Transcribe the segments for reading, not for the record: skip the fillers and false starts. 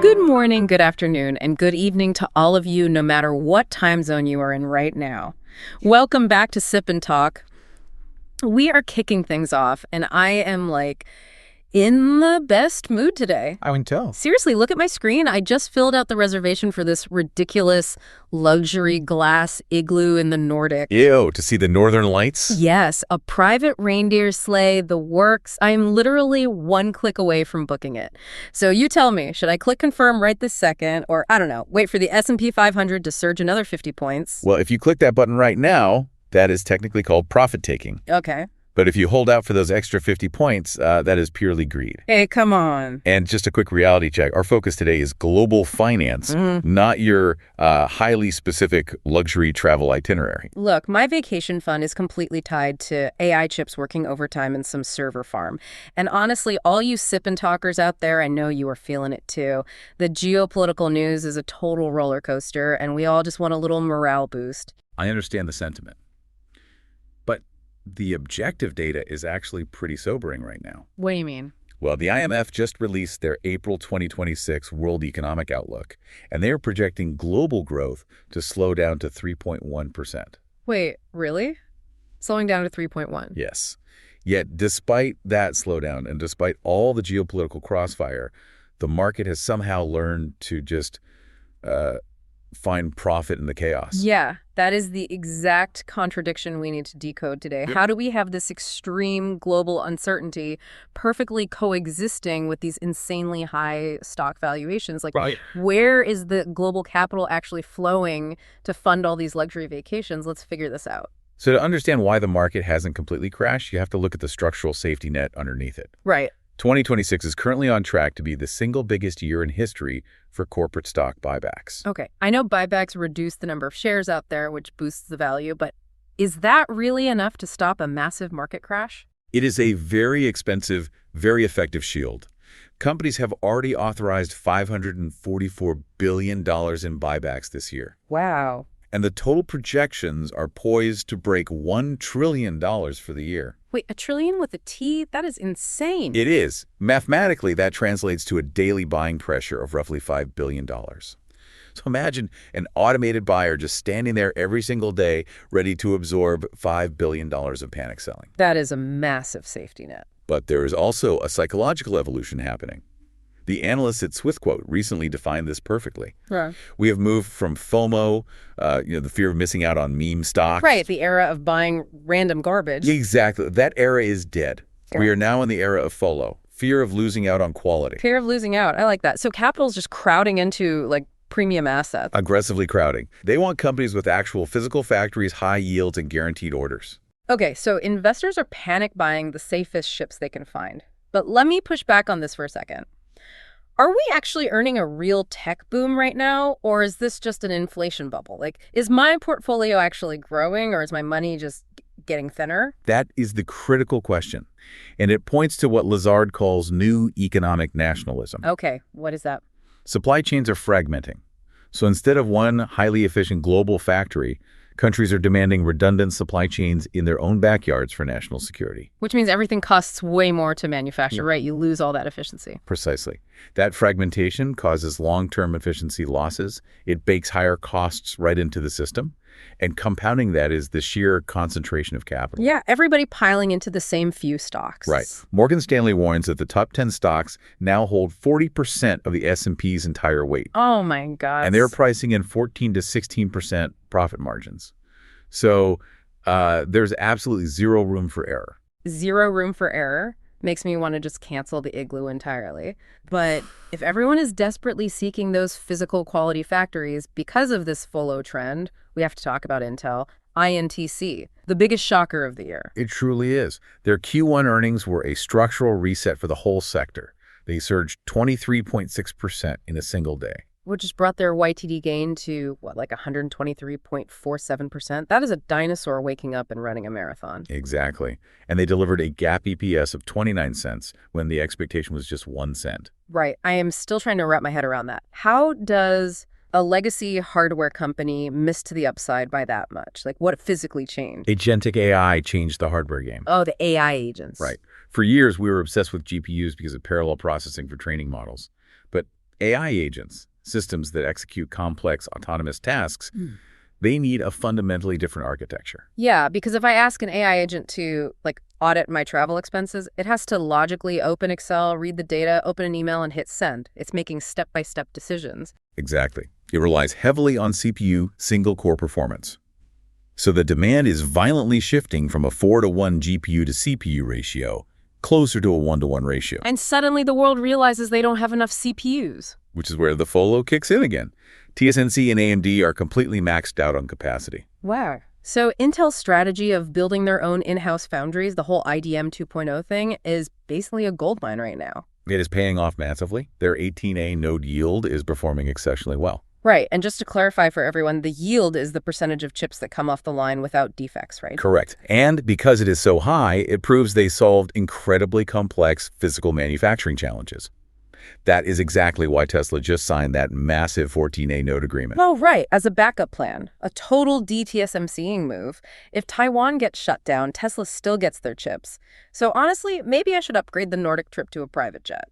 Good morning, good afternoon, and good evening to all of you, no matter what time zone you are in right now. Welcome back to Sip and Talk. We are kicking things off, and I am in the best mood today. I can tell. Seriously, look at my screen. I just filled out the reservation for this ridiculous luxury glass igloo in the Nordic. Ew, to see the northern lights? Yes, a private reindeer sleigh, the works. I am literally one click away from booking it. So you tell me, should I click confirm right this second, or I don't know, wait for the S&P 500 to surge another 50 points? Well, if you click that button right now, that is technically called profit taking. Okay. But if you hold out for those extra 50 points, that is purely greed. Hey, come on. And just a quick reality check. Our focus today is global finance, not your highly specific luxury travel itinerary. Look, my vacation fund is completely tied to AI chips working overtime in some server farm. And honestly, all you sip and talkers out there, I know you are feeling it too. The geopolitical news is a total roller coaster, and we all just want a little morale boost. I understand the sentiment. But the objective data is actually pretty sobering right now. What do you mean? Well, the IMF just released their April 2026 World Economic Outlook, and they are projecting global growth to slow down to 3.1%. Wait, really? Slowing down to 3.1? Yes. Yet, despite that slowdown and despite all the geopolitical crossfire, the market has somehow learned to just find profit in the chaos. Yeah, that is the exact contradiction we need to decode today. How do we have this extreme global uncertainty perfectly coexisting with these insanely high stock valuations? Right. Where is the global capital actually flowing to fund all these luxury vacations? Let's figure this out. So to understand why the market hasn't completely crashed, you have to look at the structural safety net underneath it. Right. 2026 is currently on track to be the single biggest year in history for corporate stock buybacks. Okay, I know buybacks reduce the number of shares out there, which boosts the value, but is that really enough to stop a massive market crash? It is a very expensive, very effective shield. Companies have already authorized $544 billion in buybacks this year. Wow. And the total projections are poised to break $1 trillion for the year. Wait, $1 trillion with a T? That is insane. It is. Mathematically, that translates to a daily buying pressure of roughly $5 billion. So imagine an automated buyer just standing there every single day, ready to absorb $5 billion of panic selling. That is a massive safety net. But there is also a psychological evolution happening. The analysts at SwiftQuote recently defined this perfectly. Right. We have moved from FOMO, the fear of missing out on meme stocks. Right, the era of buying random garbage. Exactly. That era is dead. We are now in the era of FOLO, fear of losing out on quality. Fear of losing out. I like that. So capital's just crowding into, premium assets. Aggressively crowding. They want companies with actual physical factories, high yields, and guaranteed orders. Okay, so investors are panic buying the safest ships they can find. But let me push back on this for a second. Are we actually earning a real tech boom right now, or is this just an inflation bubble? Is my portfolio actually growing, or is my money just getting thinner? That is the critical question, and it points to what Lazard calls new economic nationalism. Okay, what is that? Supply chains are fragmenting. So instead of one highly efficient global factory, countries are demanding redundant supply chains in their own backyards for national security. Which means everything costs way more to manufacture, right? You lose all that efficiency. Precisely. That fragmentation causes long-term efficiency losses. It bakes higher costs right into the system. And compounding that is the sheer concentration of capital. Yeah, everybody piling into the same few stocks. Right. Morgan Stanley warns that the top 10 stocks now hold 40% of the S&P's entire weight. Oh, my God. And they're pricing in 14 to 16% profit margins. So there's absolutely zero room for error. Zero room for error makes me want to just cancel the igloo entirely. But if everyone is desperately seeking those physical quality factories because of this FOLO trend, we have to talk about Intel, INTC, the biggest shocker of the year. It truly is. Their Q1 earnings were a structural reset for the whole sector. They surged 23.6% in a single day. Which has brought their YTD gain to, 123.47%? That is a dinosaur waking up and running a marathon. Exactly. And they delivered a GAAP EPS of 29 cents when the expectation was just 1 cent. Right. I am still trying to wrap my head around that. How does a legacy hardware company miss to the upside by that much? What physically changed? Agentic AI changed the hardware game. Oh, the AI agents. Right. For years, we were obsessed with GPUs because of parallel processing for training models. But AI agents, systems that execute complex autonomous tasks, they need a fundamentally different architecture. Yeah, because if I ask an AI agent to, audit my travel expenses, it has to logically open Excel, read the data, open an email, and hit send. It's making step-by-step decisions. Exactly. It relies heavily on CPU single-core performance. So the demand is violently shifting from a 4-to-1 GPU to CPU ratio closer to a 1-to-1 ratio. And suddenly the world realizes they don't have enough CPUs. Which is where the FOLO kicks in again. TSMC and AMD are completely maxed out on capacity. Wow. So Intel's strategy of building their own in-house foundries, the whole IDM 2.0 thing, is basically a goldmine right now. It is paying off massively. Their 18A node yield is performing exceptionally well. Right. And just to clarify for everyone, the yield is the percentage of chips that come off the line without defects, right? Correct. And because it is so high, it proves they solved incredibly complex physical manufacturing challenges. That is exactly why Tesla just signed that massive 14A node agreement. Oh, right. As a backup plan, a total de-TSMCing move. If Taiwan gets shut down, Tesla still gets their chips. So honestly, maybe I should upgrade the Nordic trip to a private jet.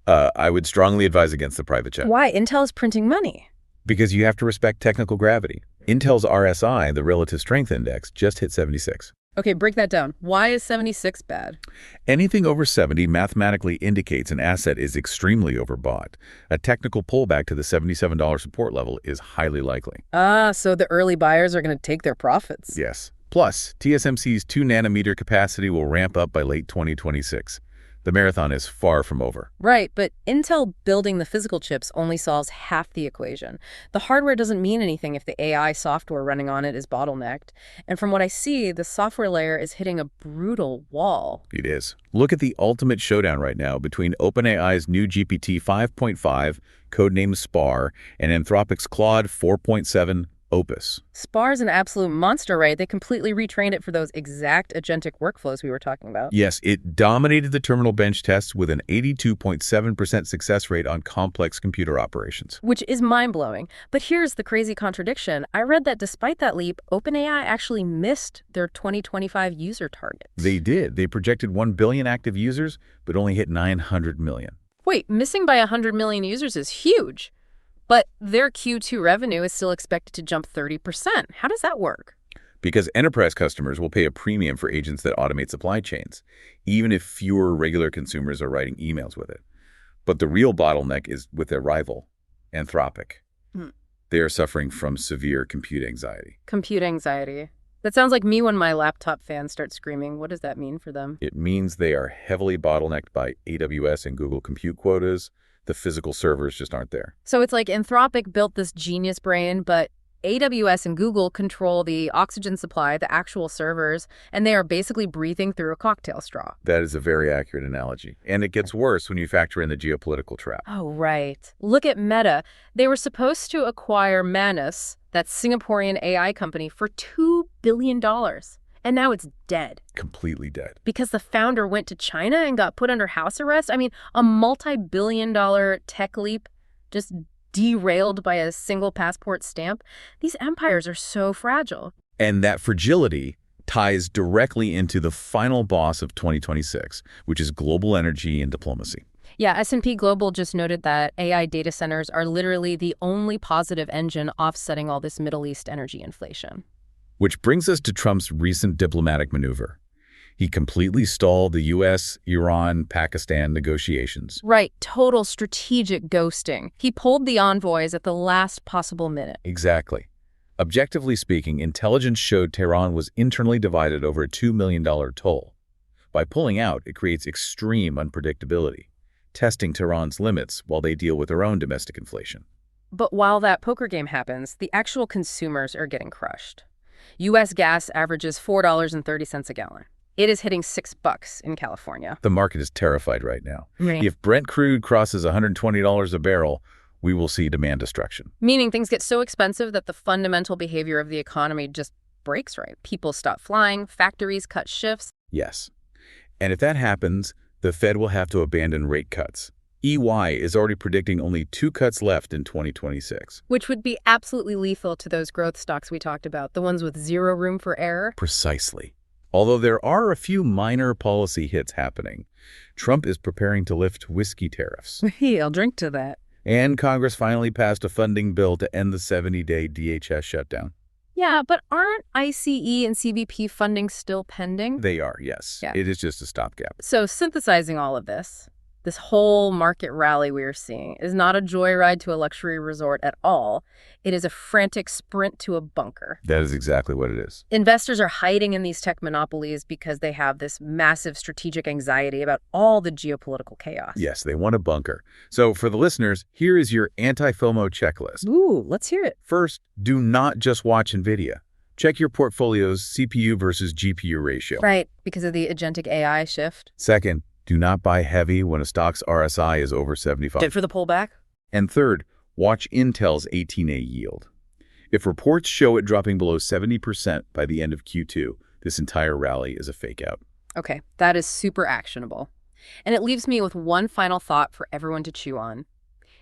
I would strongly advise against the private jet. Why? Intel is printing money. Because you have to respect technical gravity. Intel's RSI, the Relative Strength Index, just hit 76. Okay, break that down. Why is 76 bad? Anything over 70 mathematically indicates an asset is extremely overbought. A technical pullback to the $77 support level is highly likely. So the early buyers are going to take their profits. Yes. Plus, TSMC's 2-nanometer capacity will ramp up by late 2026. The marathon is far from over. Right, but Intel building the physical chips only solves half the equation. The hardware doesn't mean anything if the AI software running on it is bottlenecked. And from what I see, the software layer is hitting a brutal wall. It is. Look at the ultimate showdown right now between OpenAI's new GPT-5.5, codenamed SPAR, and Anthropic's Claude 4.7 Opus. SPAR's an absolute monster, right? They completely retrained it for those exact agentic workflows we were talking about. Yes, it dominated the terminal bench tests with an 82.7% success rate on complex computer operations. Which is mind-blowing. But here's the crazy contradiction. I read that despite that leap, OpenAI actually missed their 2025 user target. They did. They projected 1 billion active users, but only hit 900 million. Wait, missing by 100 million users is huge. But their Q2 revenue is still expected to jump 30%. How does that work? Because enterprise customers will pay a premium for agents that automate supply chains, even if fewer regular consumers are writing emails with it. But the real bottleneck is with their rival, Anthropic. They are suffering from severe compute anxiety. Compute anxiety. That sounds like me when my laptop fans start screaming. What does that mean for them? It means they are heavily bottlenecked by AWS and Google compute quotas. The physical servers just aren't there. So it's like Anthropic built this genius brain, but AWS and Google control the oxygen supply, the actual servers, and they are basically breathing through a cocktail straw. That is a very accurate analogy. And it gets worse when you factor in the geopolitical trap. Oh, right. Look at Meta. They were supposed to acquire Manus, that Singaporean AI company, for $2 billion. And now it's dead. Completely dead. Because the founder went to China and got put under house arrest? I mean, a multi-billion-dollar tech leap just derailed by a single passport stamp? These empires are so fragile. And that fragility ties directly into the final boss of 2026, which is global energy and diplomacy. Yeah, S&P Global just noted that AI data centers are literally the only positive engine offsetting all this Middle East energy inflation. Which brings us to Trump's recent diplomatic maneuver. He completely stalled the U.S., Iran, Pakistan negotiations. Right, total strategic ghosting. He pulled the envoys at the last possible minute. Exactly. Objectively speaking, intelligence showed Tehran was internally divided over a $2 million toll. By pulling out, it creates extreme unpredictability, testing Tehran's limits while they deal with their own domestic inflation. But while that poker game happens, the actual consumers are getting crushed. U.S. gas averages $4.30 a gallon. It is hitting $6 in California. The market is terrified right now. Right. If Brent crude crosses $120 a barrel, we will see demand destruction. Meaning things get so expensive that the fundamental behavior of the economy just breaks, right? People stop flying, factories cut shifts. Yes. And if that happens, the Fed will have to abandon rate cuts. EY is already predicting only 2 cuts left in 2026. Which would be absolutely lethal to those growth stocks we talked about, the ones with zero room for error. Precisely. Although there are a few minor policy hits happening, Trump is preparing to lift whiskey tariffs. Hey, I'll drink to that. And Congress finally passed a funding bill to end the 70-day DHS shutdown. Yeah, but aren't ICE and CBP funding still pending? They are, yes. Yeah. It is just a stopgap. So synthesizing all of this whole market rally we are seeing is not a joyride to a luxury resort at all. It is a frantic sprint to a bunker. That is exactly what it is. Investors are hiding in these tech monopolies because they have this massive strategic anxiety about all the geopolitical chaos. Yes, they want a bunker. So for the listeners, here is your anti-FOMO checklist. Ooh, let's hear it. First, do not just watch NVIDIA. Check your portfolio's CPU versus GPU ratio. Right, because of the agentic AI shift. Second, do not buy heavy when a stock's RSI is over 75. Fit for the pullback? And third, watch Intel's 18A yield. If reports show it dropping below 70% by the end of Q2, this entire rally is a fake out. Okay, that is super actionable. And it leaves me with one final thought for everyone to chew on.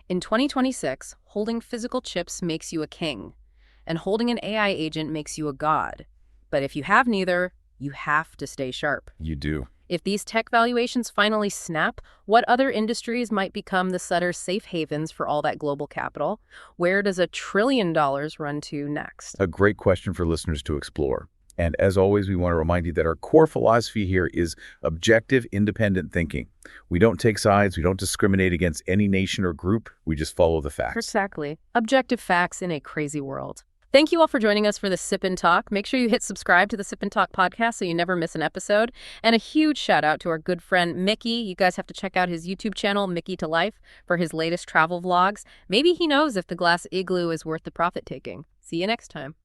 In 2026, holding physical chips makes you a king, and holding an AI agent makes you a god. But if you have neither, you have to stay sharp. You do. If these tech valuations finally snap, what other industries might become the Sutter's safe havens for all that global capital? Where does $1 trillion run to next? A great question for listeners to explore. And as always, we want to remind you that our core philosophy here is objective, independent thinking. We don't take sides. We don't discriminate against any nation or group. We just follow the facts. Exactly. Objective facts in a crazy world. Thank you all for joining us for the Sip and Talk. Make sure you hit subscribe to the Sip and Talk podcast so you never miss an episode. And a huge shout out to our good friend Mickey. You guys have to check out his YouTube channel, Mickey to Life, for his latest travel vlogs. Maybe he knows if the glass igloo is worth the profit taking. See you next time.